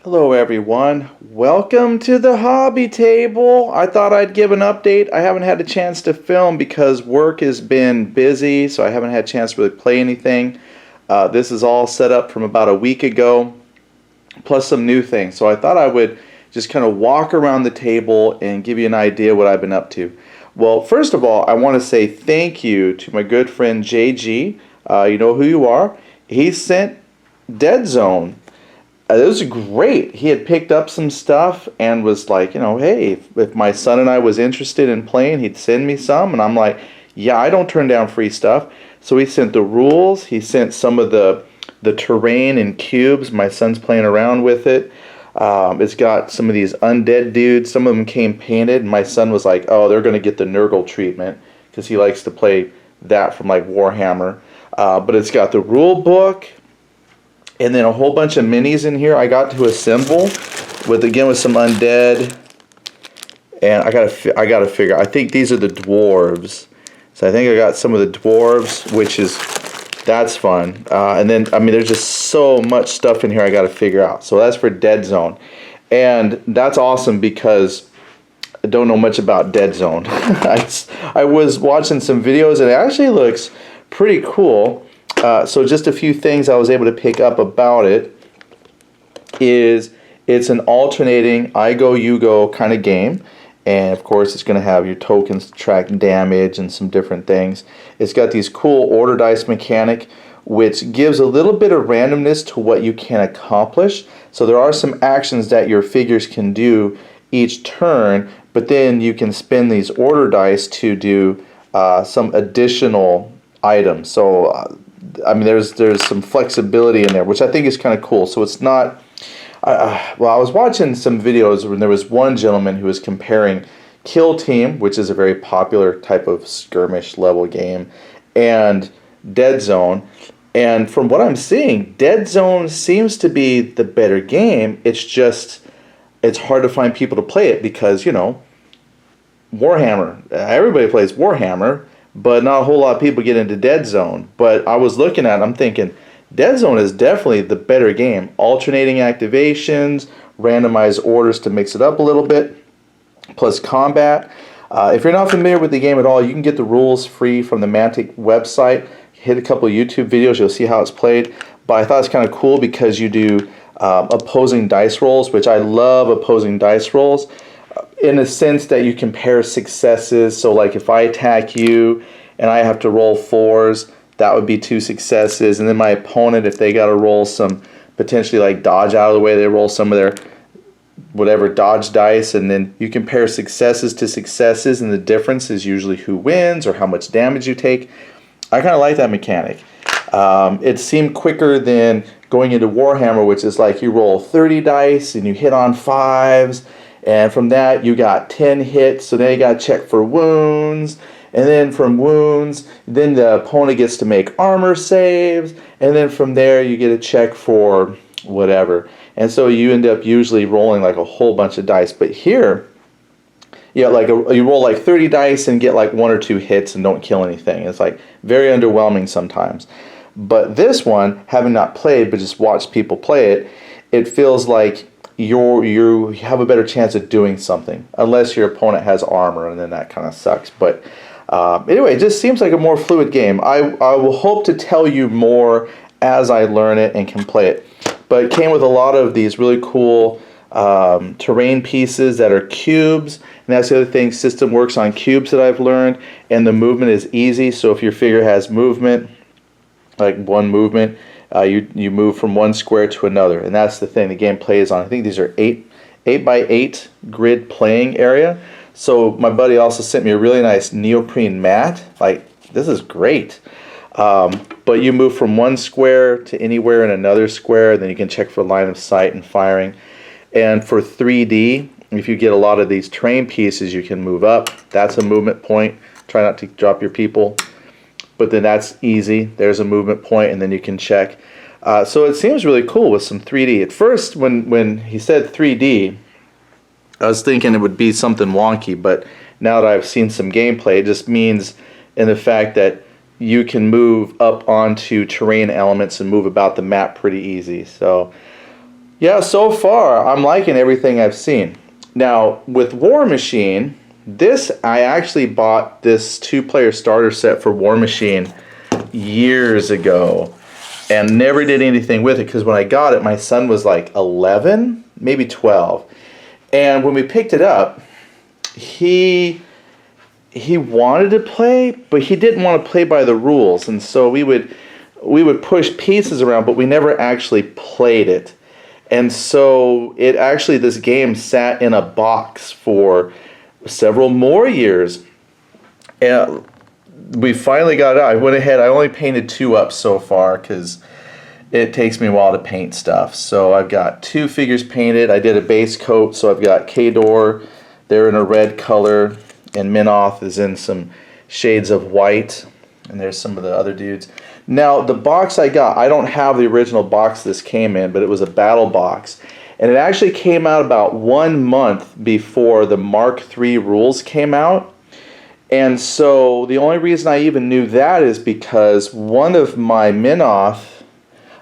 Hello everyone, welcome to the hobby table. I thought I'd give an update. I haven't had a chance to film because work has been busy, so I haven't had a chance to really play anything. This is all set up from about a week ago, plus some new things. So I thought I would just kind of walk around the table and give you an idea what I've been up to. Well, first of all, I want to say thank you to my good friend JG. You know who you are. He sent Dead Zone. It was great. He had picked up some stuff and was like, hey, if my son and I was interested in playing, he'd send me some. And I'm like, yeah, I don't turn down free stuff. So he sent the rules. He sent some of the terrain and cubes. My son's playing around with it. It's got some of these undead dudes. Some of them came painted. And my son was like, oh, they're going to get the Nurgle treatment because he likes to play that from like Warhammer. But it's got the rule book. And then a whole bunch of minis in here I got to assemble with some undead. And I gotta figure. I think these are the dwarves. So I think I got some of the dwarves, that's fun. And then there's just so much stuff in here I gotta figure out. So that's for Dead Zone, and that's awesome because I don't know much about Dead Zone. I was watching some videos and it actually looks pretty cool. So just a few things I was able to pick up about it is it's an alternating I go, you go kind of game. And of course it's going to have your tokens to track damage and some different things. It's got these cool order dice mechanic which gives a little bit of randomness to what you can accomplish. So there are some actions that your figures can do each turn, but then you can spin these order dice to do some additional items. So there's some flexibility in there, which I think is kind of cool. So it's not. I was watching some videos when there was one gentleman who was comparing Kill Team, which is a very popular type of skirmish level game, and Dead Zone. And from what I'm seeing, Dead Zone seems to be the better game. It's hard to find people to play it because, Warhammer. Everybody plays Warhammer, but not a whole lot of people get into Dead Zone. But I was looking at it, I'm thinking, Dead Zone is definitely the better game. Alternating activations, randomized orders to mix it up a little bit, plus combat. If you're not familiar with the game at all, you can get the rules free from the Mantic website. Hit a couple of YouTube videos, you'll see how it's played. But I thought it's kind of cool because you do opposing dice rolls, which I love opposing dice rolls. In a sense that you compare successes. So like if I attack you and I have to roll 4s, that would be 2 successes. And then my opponent, if they got to roll some, potentially like dodge out of the way, they roll some of their whatever dodge dice, and then you compare successes to successes, and the difference is usually who wins or how much damage you take. I kind of like that mechanic. It seemed quicker than going into Warhammer, which is like you roll 30 dice and you hit on 5s. And from that, you got 10 hits, so now you got to check for wounds. And then from wounds, then the opponent gets to make armor saves. And then from there, you get a check for whatever. And so you end up usually rolling like a whole bunch of dice. But here, you roll like 30 dice and get like 1 or 2 hits and don't kill anything. It's like very underwhelming sometimes. But this one, having not played but just watched people play it, it feels like you have a better chance of doing something, unless your opponent has armor, and then that kind of sucks. But anyway, it just seems like a more fluid game. I will hope to tell you more as I learn it and can play it. But it came with a lot of these really cool terrain pieces that are cubes, and that's the other thing. System works on cubes that I've learned, and the movement is easy. So if your figure has movement, like one movement, you move from one square to another, and that's the thing the game plays on. I think these are 8 by 8 grid playing area. So my buddy also sent me a really nice neoprene mat. Like, this is great. But you move from one square to anywhere in another square, then you can check for line of sight and firing. And for 3D, if you get a lot of these terrain pieces, you can move up. That's a movement point. Try not to drop your people. But then that's easy. There's a movement point, and then you can check. So it seems really cool with some 3D. At first, when he said 3D, I was thinking it would be something wonky, but now that I've seen some gameplay, it just means in the fact that you can move up onto terrain elements and move about the map pretty easy. So Yeah, so far I'm liking everything I've seen. Now with War Machine, this I actually bought this 2-player starter set for War Machine years ago and never did anything with it because when I got it, my son was like 11, maybe 12. And when we picked it up, he wanted to play, but he didn't want to play by the rules. And so we would push pieces around, but we never actually played it. And so this game sat in a box for several more years. And we finally got it out. I went ahead, I only painted 2 up so far because it takes me a while to paint stuff. So I've got 2 figures painted. I did a base coat, so I've got Khador, they're in a red color, and Minoth is in some shades of white. And there's some of the other dudes. Now, the box I got, I don't have the original box this came in, but it was a battle box. And it actually came out about 1 month before the Mark III rules came out. And so the only reason I even knew that is because one of my Minoth,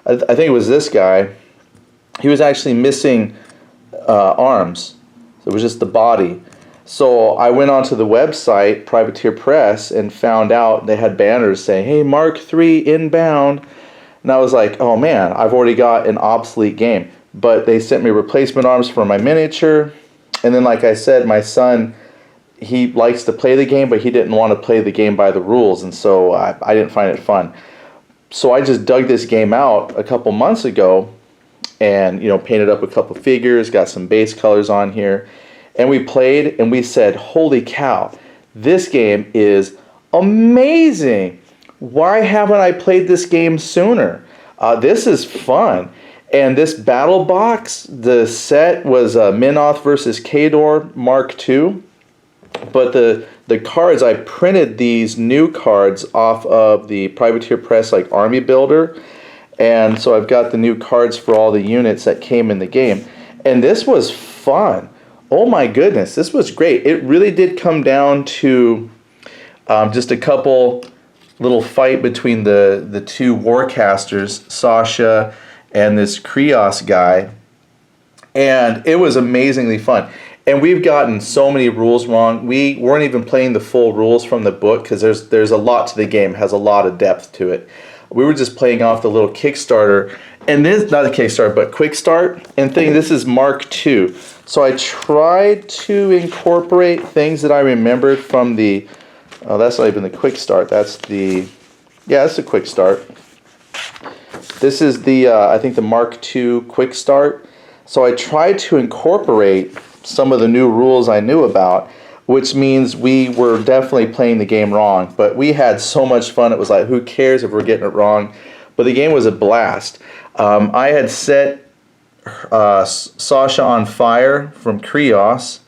I think it was this guy, he was actually missing arms. So it was just the body. So I went onto the website, Privateer Press, and found out they had banners saying, hey, Mark III inbound. And I was like, oh man, I've already got an obsolete game. But they sent me replacement arms for my miniature. And then like I said, my son, he likes to play the game, but he didn't want to play the game by the rules. And so I didn't find it fun. So I just dug this game out a couple months ago and, painted up a couple figures, got some base colors on here. And we played and we said, holy cow, this game is amazing. Why haven't I played this game sooner? This is fun. And this battle box, the set was Minoth versus Khador Mark II. But the cards, I printed these new cards off of the Privateer Press like Army Builder. And so I've got the new cards for all the units that came in the game. And this was fun. Oh my goodness, this was great. It really did come down to just a couple little fight between the 2 warcasters, Sasha and this Krios guy. And it was amazingly fun. And we've gotten so many rules wrong. We weren't even playing the full rules from the book because there's a lot to the game, has a lot of depth to it. We were just playing off the little Kickstarter, and this, not a Kickstarter, but Quick Start, and thinking this is Mark II. So I tried to incorporate things that I remembered from the, oh, that's not even the Quick Start, that's the Quick Start. This is the, I think the Mark II Quick Start. So I tried to incorporate some of the new rules I knew about, which means we were definitely playing the game wrong. But we had so much fun, it was like, who cares if we're getting it wrong? But the game was a blast. I had set Sasha on fire from Krios,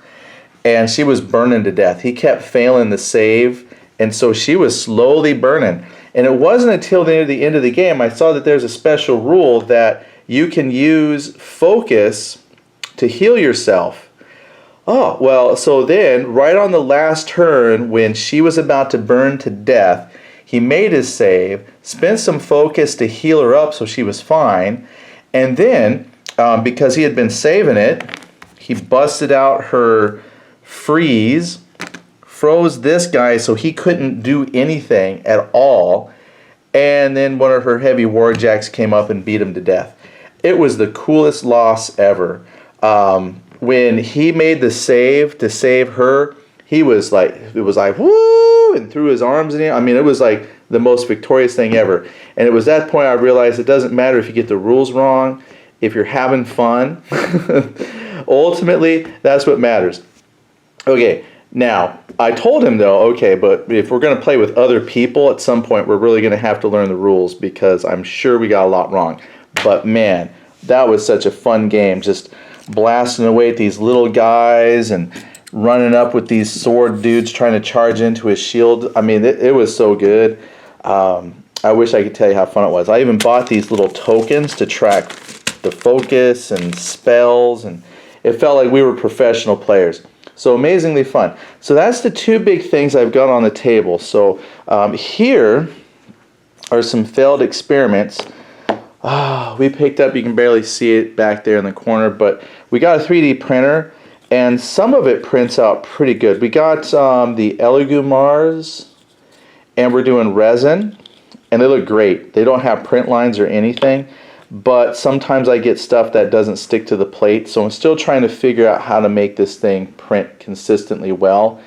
and she was burning to death. He kept failing the save, and so she was slowly burning. And it wasn't until near the end of the game I saw that there's a special rule that you can use focus to heal yourself. Oh, well, so then, right on the last turn, when she was about to burn to death, he made his save, spent some focus to heal her up so she was fine, and then, because he had been saving it, he busted out her freeze, froze this guy so he couldn't do anything at all, and then one of her heavy warjacks came up and beat him to death. It was the coolest loss ever. When he made the save to save her, it was like woo, and threw his arms in the air. I mean, it was like the most victorious thing ever. And it was that point I realized it doesn't matter if you get the rules wrong, if you're having fun. Ultimately, that's what matters. Okay, now, I told him though, okay, but if we're going to play with other people at some point, we're really going to have to learn the rules because I'm sure we got a lot wrong. But man, that was such a fun game, just blasting away at these little guys and running up with these sword dudes trying to charge into his shield. I mean, it was so good. I wish I could tell you how fun it was. I even bought these little tokens to track the focus and spells, and it felt like we were professional players. So amazingly fun. So that's the 2 big things I've got on the table. So here are some failed experiments. we picked up, you can barely see it back there in the corner, but we got a 3D printer, and some of it prints out pretty good. We got the Elegoo Mars, and we're doing resin, and they look great. They don't have print lines or anything, but sometimes I get stuff that doesn't stick to the plate, so I'm still trying to figure out how to make this thing print consistently well.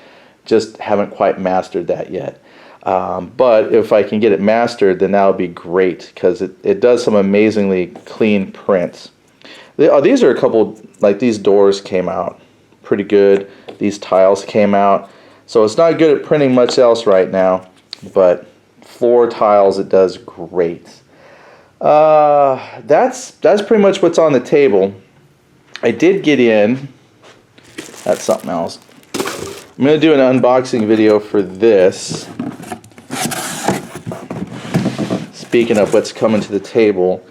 Just haven't quite mastered that yet. But if I can get it mastered, then that would be great, because it does some amazingly clean prints. These are a couple, like these doors came out pretty good. These tiles came out. So it's not good at printing much else right now, but floor tiles, it does great. That's pretty much what's on the table. I did get in, that's something else. I'm going to do an unboxing video for this. Speaking of what's coming to the table,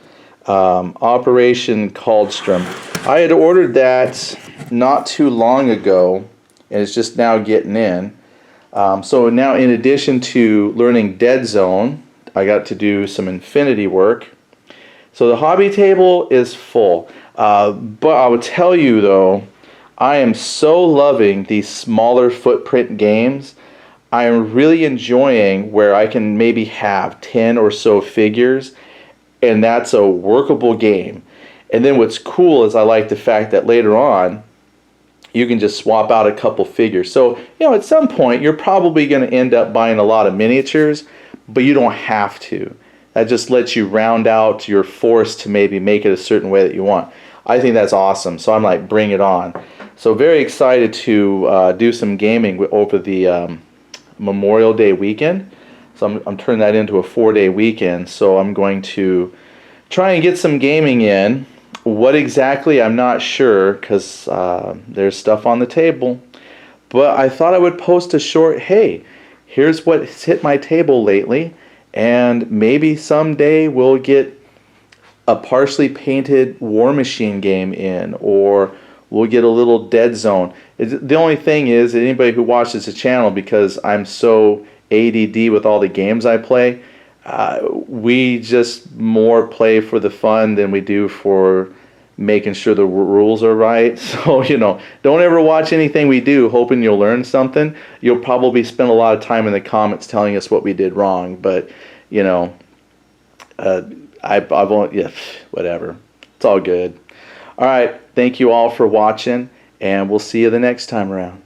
Operation Caldstrom. I had ordered that not too long ago, and it's just now getting in. So now, in addition to learning Dead Zone, I got to do some Infinity work. So the hobby table is full. But I would tell you though, I am so loving these smaller footprint games. I am really enjoying where I can maybe have 10 or so figures, and that's a workable game. And then what's cool is I like the fact that later on you can just swap out a couple figures. So, at some point you're probably going to end up buying a lot of miniatures, but you don't have to. That just lets you round out your force to maybe make it a certain way that you want. I think that's awesome. So I'm like, bring it on. So very excited to do some gaming over the Memorial Day weekend. So I'm turning that into a 4-day weekend. So I'm going to try and get some gaming in. What exactly, I'm not sure, because there's stuff on the table. But I thought I would post a short, hey, here's what's hit my table lately. And maybe someday we'll get a partially painted War Machine game in, or we'll get a little Dead Zone. The only thing is, anybody who watches the channel, because I'm so ADD with all the games I play, we just more play for the fun than we do for making sure the rules are right. So, don't ever watch anything we do hoping you'll learn something. You'll probably spend a lot of time in the comments telling us what we did wrong, but, I won't, yeah, whatever. It's all good. All right, thank you all for watching, and we'll see you the next time around.